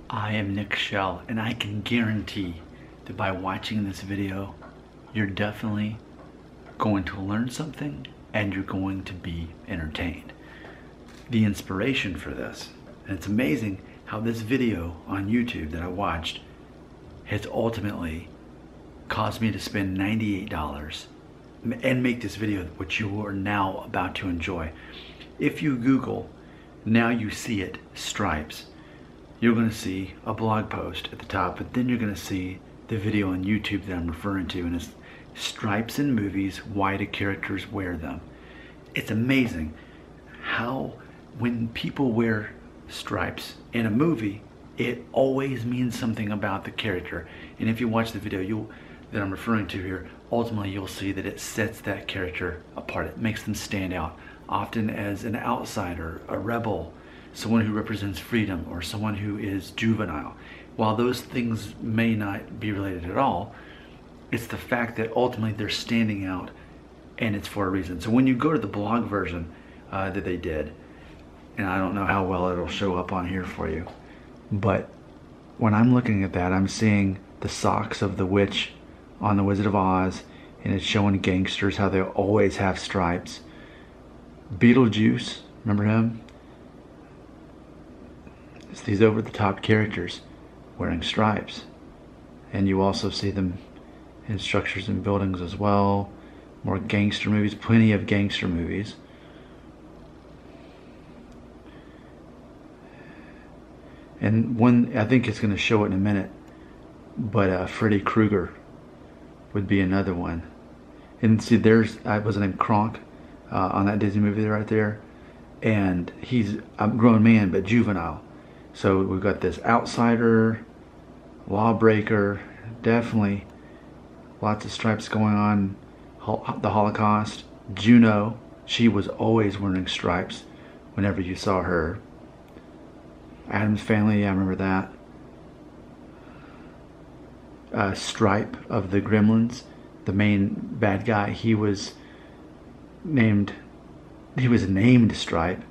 I am Nick Shell, and I can guarantee that by watching this video, you're definitely going to learn something and you're going to be entertained. The inspiration for this, and it's amazing how this video on YouTube that I watched has ultimately caused me to spend $98 and make this video, which you are now about to enjoy. If you Google, now you see it, stripes, you're going to see a blog post at the top, but then you're going to see the video on YouTube that I'm referring to, and it's stripes in movies, why do characters wear them? It's amazing how when people wear stripes in a movie, it always means something about the character. And if you watch the video that I'm referring to here, ultimately you'll see that it sets that character apart. It makes them stand out, often as an outsider, a rebel, someone who represents freedom, or someone who is juvenile. While those things may not be related at all, it's the fact that ultimately they're standing out, and it's for a reason. So when you go to the blog version that they did, and I don't know how well it'll show up on here for you, but when I'm looking at that, I'm seeing the socks of the witch on The Wizard of Oz, and it's showing gangsters how they always have stripes. Beetlejuice, remember him? It's these over-the-top characters wearing stripes. And you also see them in structures and buildings as well. More gangster movies, plenty of gangster movies. And one, I think it's going to show it in a minute, but Freddy Krueger would be another one. And see, there's, was his name Kronk on that Disney movie right there. And he's a grown man, but juvenile. So we've got this outsider, lawbreaker, definitely lots of stripes going on. The Holocaust, Juno, she was always wearing stripes whenever you saw her. Addams Family, I remember that. Stripe of the Gremlins, the main bad guy, he was named Stripe.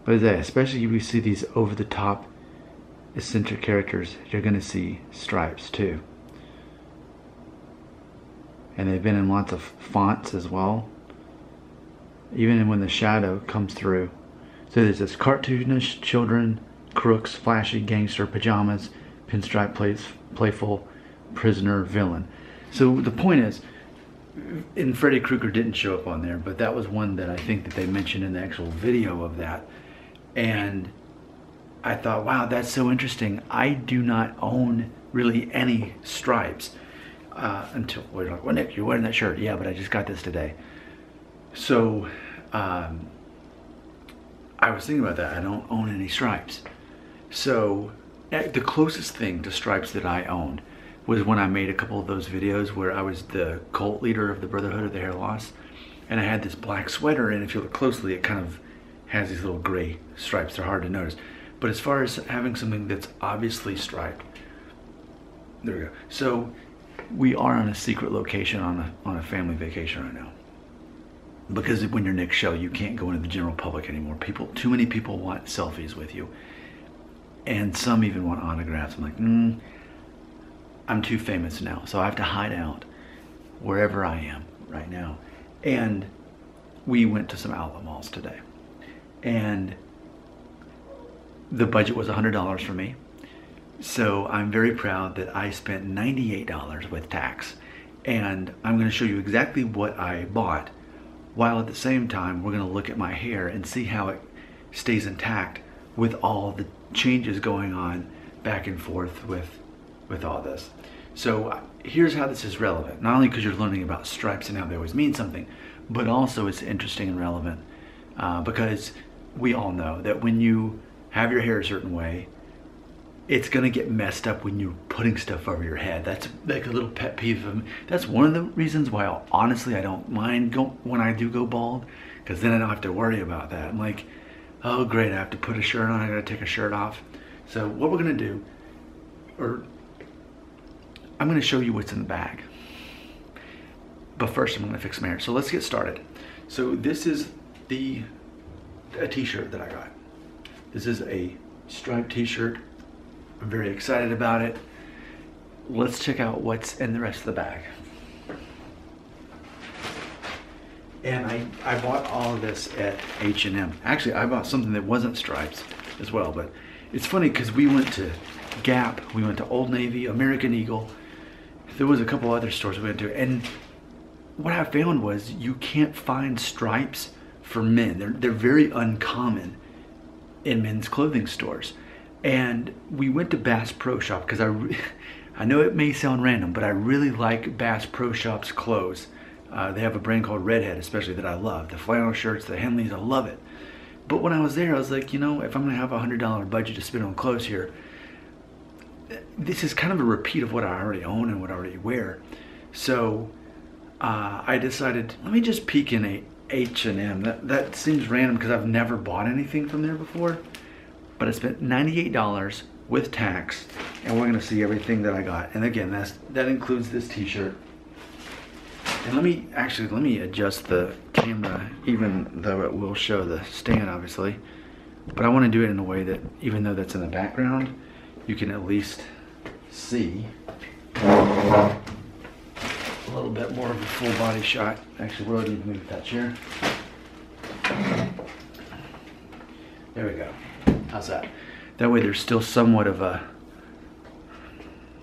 But especially if you see these over-the-top eccentric characters, you're going to see stripes too. And they've been in lots of fonts as well, even when the shadow comes through. So there's this cartoonish children, crooks, flashy gangster, pajamas, pinstripe plates, playful prisoner, villain. So the point is, and Freddy Krueger didn't show up on there, but that was one that I think that they mentioned in the actual video of that. And I thought, wow, that's so interesting. I do not own really any stripes until we're like, well, Nick, you're wearing that shirt. Yeah, but I just got this today. So I was thinking about that. I don't own any stripes. So the closest thing to stripes that I owned was when I made a couple of those videos where I was the cult leader of the Brotherhood of the Hair Loss, and I had this black sweater, and if you look closely, it kind of has these little gray stripes. They're hard to notice. But as far as having something that's obviously striped, there we go. So we are on a secret location on a family vacation right now. Because when you're Nick Shell, you can't go into the general public anymore. Too many people want selfies with you. And some even want autographs. I'm like, I'm too famous now, so I have to hide out wherever I am right now. And we went to some outlet malls today. And the budget was $100 for me. So I'm very proud that I spent $98 with tax. And I'm going to show you exactly what I bought, while at the same time we're going to look at my hair and see how it stays intact with all the changes going on back and forth with all this. So here's how this is relevant. Not only because you're learning about stripes and how they always mean something, but also it's interesting and relevant because we all know that when you have your hair a certain way, it's going to get messed up when you're putting stuff over your head. That's like a little pet peeve of me. That's one of the reasons why honestly I don't mind when I do go bald, because then I don't have to worry about that. I'm like, oh great, I have to put a shirt on, I gotta take a shirt off. So what we're gonna do, I'm gonna show you what's in the bag. But first I'm gonna fix my hair. So let's get started. So this is a t-shirt that I got. This is a striped t-shirt. I'm very excited about it. Let's check out what's in the rest of the bag. And I bought all of this at H&M. Actually, I bought something that wasn't stripes as well, but it's funny because we went to Gap, we went to Old Navy, American Eagle. There was a couple other stores we went to, and what I found was you can't find stripes for men. They're very uncommon in men's clothing stores. And we went to Bass Pro Shop because I know it may sound random, but I really like Bass Pro Shop's clothes. They have a brand called Redhead, especially, that I love. The flannel shirts, the Henleys, I love it. But when I was there, I was like, you know, if I'm gonna have a $100 budget to spend on clothes here, this is kind of a repeat of what I already own and what I already wear. So I decided, let me just peek in H&M. That seems random because I've never bought anything from there before. But I spent $98 with tax, and we're gonna see everything that I got. And again, that includes this t-shirt. And let me adjust the camera, even though it will show the stand, obviously. But I want to do it in a way that, even though that's in the background, you can at least see a little bit more of a full body shot. Actually, we'll need to move that chair. There we go. How's that? That way there's still somewhat of a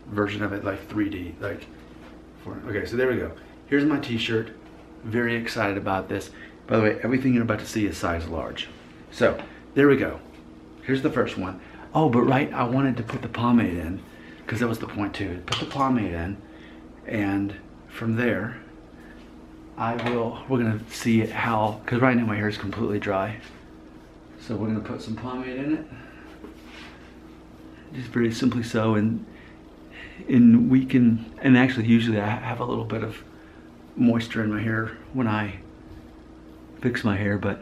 version of it, like 3D. Okay, so there we go. Here's my t-shirt. Very excited about this. By the way, everything you're about to see is size large. So, there we go. Here's the first one. Oh, but right, I wanted to put the pomade in, because that was the point too. Put the pomade in, and from there, we're gonna see how, because right now my hair is completely dry. So we're gonna put some pomade in it. Just very simply so, and we can, and actually usually I have a little bit of moisture in my hair when I fix my hair, but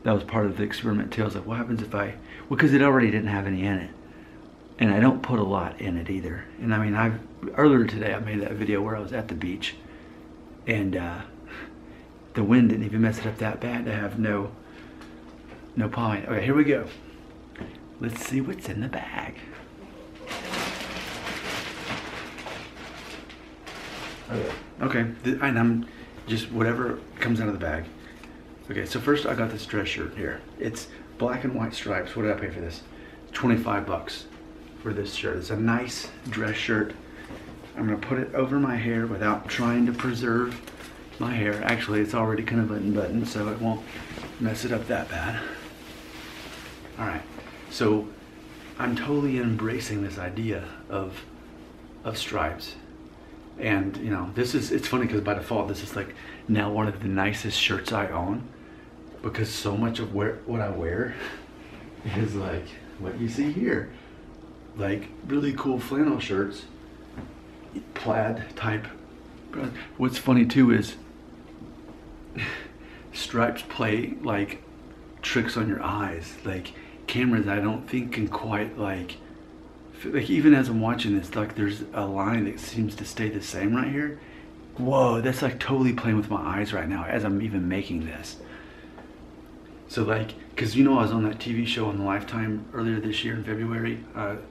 that was part of the experiment too. I was like, what happens if well, because it already didn't have any in it, and I don't put a lot in it either. And I mean, earlier today I made that video where I was at the beach, and the wind didn't even mess it up that bad to have no pomade. Okay, here we go. Let's see what's in the bag. Okay, and I'm just whatever comes out of the bag. Okay, so first I got this dress shirt here. It's black and white stripes. What did I pay for this? 25 bucks for this shirt. It's a nice dress shirt. I'm gonna put it over my hair without trying to preserve my hair. Actually, it's already kind of unbuttoned, so it won't mess it up that bad. All right, so I'm totally embracing this idea of stripes. And you know, it's funny because by default this is like now one of the nicest shirts I own, because so much of what I wear is like what you see here, like really cool flannel shirts, plaid type. What's funny too is stripes play like tricks on your eyes, like cameras I don't think can quite like even as I'm watching this, like there's a line that seems to stay the same right here. Whoa, that's like totally playing with my eyes right now as I'm even making this. So like, cause you know I was on that TV show on the Lifetime earlier this year in February,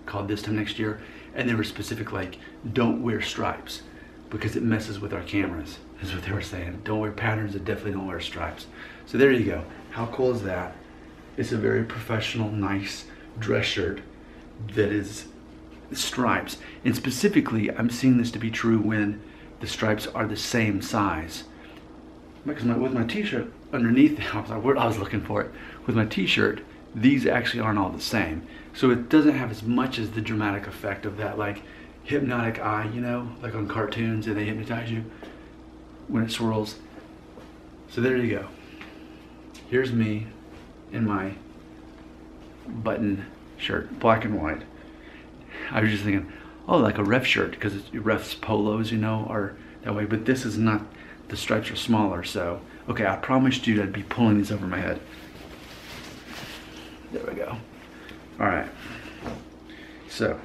called This Time Next Year, and they were specific like, don't wear stripes because it messes with our cameras, is what they were saying. Don't wear patterns, and definitely don't wear stripes. So there you go. How cool is that? It's a very professional, nice dress shirt that is stripes, and specifically I'm seeing this to be true when the stripes are the same size, because with my t-shirt underneath, I was looking for it. With my t-shirt, these actually aren't all the same, so it doesn't have as much as the dramatic effect of that like hypnotic eye, you know, like on cartoons and they hypnotize you when it swirls. So there you go. Here's me in my button shirt, black and white. I was just thinking, oh, like a ref shirt, because refs polos, you know, are that way. But this is not, the stripes are smaller, so. Okay, I promised you I'd be pulling these over my head. There we go. All right. So,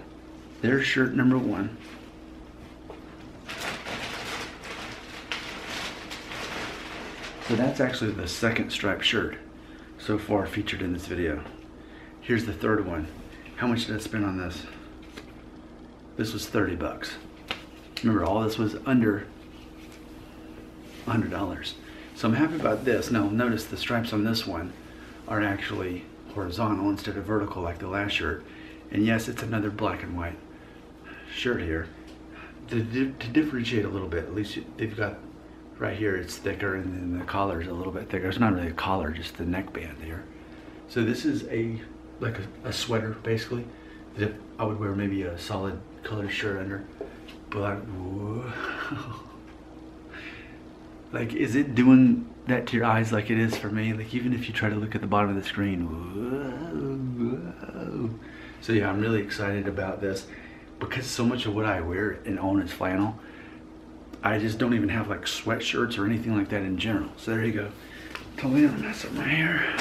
there's shirt number one. So that's actually the second striped shirt so far featured in this video. Here's the third one. How much did I spend on this? This was 30 bucks. Remember, all this was under $100. So I'm happy about this. Now notice the stripes on this one are actually horizontal instead of vertical like the last shirt. And yes, it's another black and white shirt here. To differentiate a little bit, at least they've got right here, it's thicker, and then the collar is a little bit thicker. It's not really a collar, just the neckband here. So this is like a sweater basically that I would wear maybe a solid colored shirt under. But whoa. Like, is it doing that to your eyes like it is for me? Like, even if you try to look at the bottom of the screen, whoa. So yeah, I'm really excited about this because so much of what I wear and own is flannel. I just don't even have like sweatshirts or anything like that in general. So there you go. Totally gonna mess up my hair.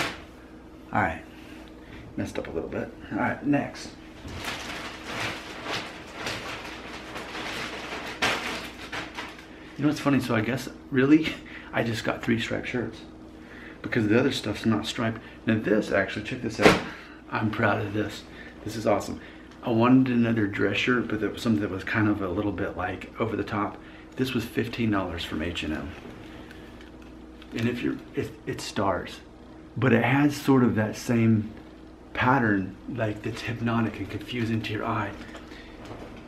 All right, messed up a little bit. All right, next. You know what's funny? So I guess really I just got 3 striped shirts because the other stuff's not striped. Now this, actually, check this out. I'm proud of this. This is awesome. I wanted another dress shirt, but that was something that was kind of a little bit like over the top. This was $15 from H&M. And if you're, it's stars, but it has sort of that same pattern, like that's hypnotic and confusing to your eye.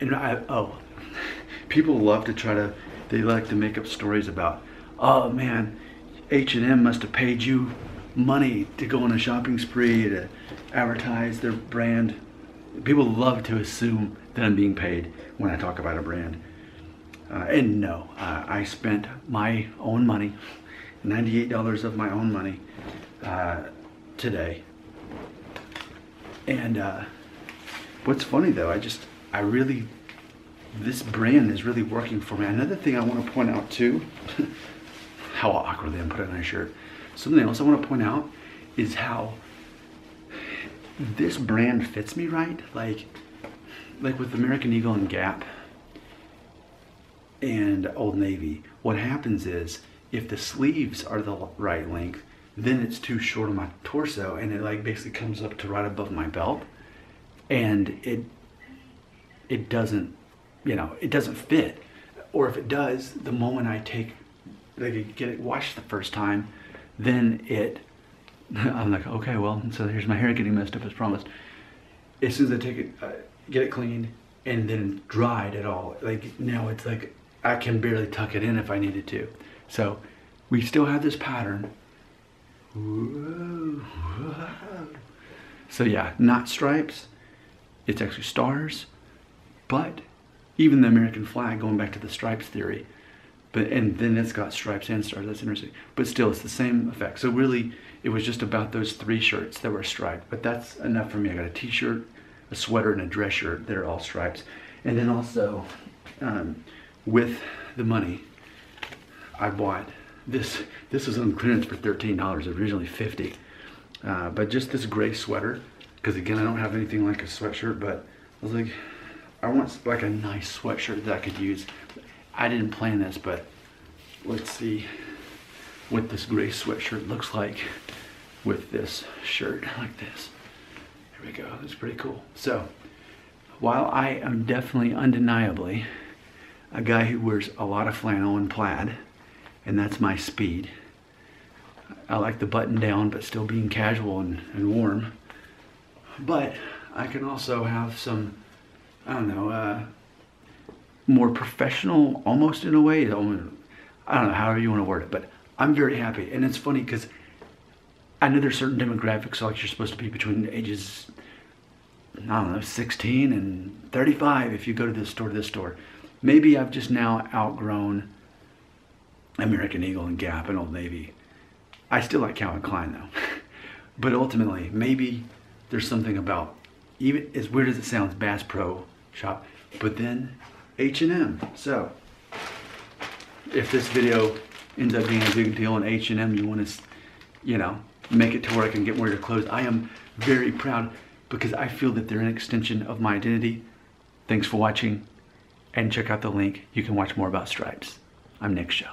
And people love to try to, they like to make up stories about, oh man, H&M must have paid you money to go on a shopping spree to advertise their brand. People love to assume that I'm being paid when I talk about a brand. And no, I spent my own money, $98 of my own money today. And what's funny though, this brand is really working for me. Another thing I want to point out too, how awkwardly I'm putting on a shirt. Something else I want to point out is how this brand fits me right. Like with American Eagle and Gap and Old Navy, what happens is if the sleeves are the right length, then it's too short on my torso and it like basically comes up to right above my belt, and it doesn't, it doesn't fit. Or if it does, the moment I get it washed the first time, then I'm like, okay, well, so here's my hair getting messed up as promised. As soon as I take it, get it cleaned and then dried at all, like now it's like I can barely tuck it in if I needed to. So we still have this pattern. Whoa. So yeah, not stripes, it's actually stars, but even the American flag, going back to the stripes theory, and then it's got stripes and stars. That's interesting. But still, it's the same effect. So really, it was just about those 3 shirts that were striped. But that's enough for me. I got a t-shirt, a sweater, and a dress shirt that are all stripes. And then also, with the money, I bought this. This was on clearance for $13. Originally $50. But just this gray sweater, because again, I don't have anything like a sweatshirt. But I was like, I want like a nice sweatshirt that I could use. I didn't plan this, but let's see what this gray sweatshirt looks like with this shirt like this. There we go. That's pretty cool. So while I am definitely undeniably a guy who wears a lot of flannel and plaid, and that's my speed, I like the button down but still being casual and warm, but I can also have some, I don't know, more professional, almost in a way. I don't know, however you want to word it, but I'm very happy. And it's funny because I know there's certain demographics, like you're supposed to be between ages, I don't know, 16 and 35 if you go to this store, Maybe I've just now outgrown American Eagle and Gap and Old Navy. I still like Calvin Klein though. But ultimately, maybe there's something about, even as weird as it sounds, Bass Pro Shop, but then H&M. So if this video ends up being a big deal on H&M, you want to, make it to where I can get more of your clothes, I am very proud because I feel that they're an extension of my identity. Thanks for watching, and check out the link. You can watch more about stripes. I'm Nick Show.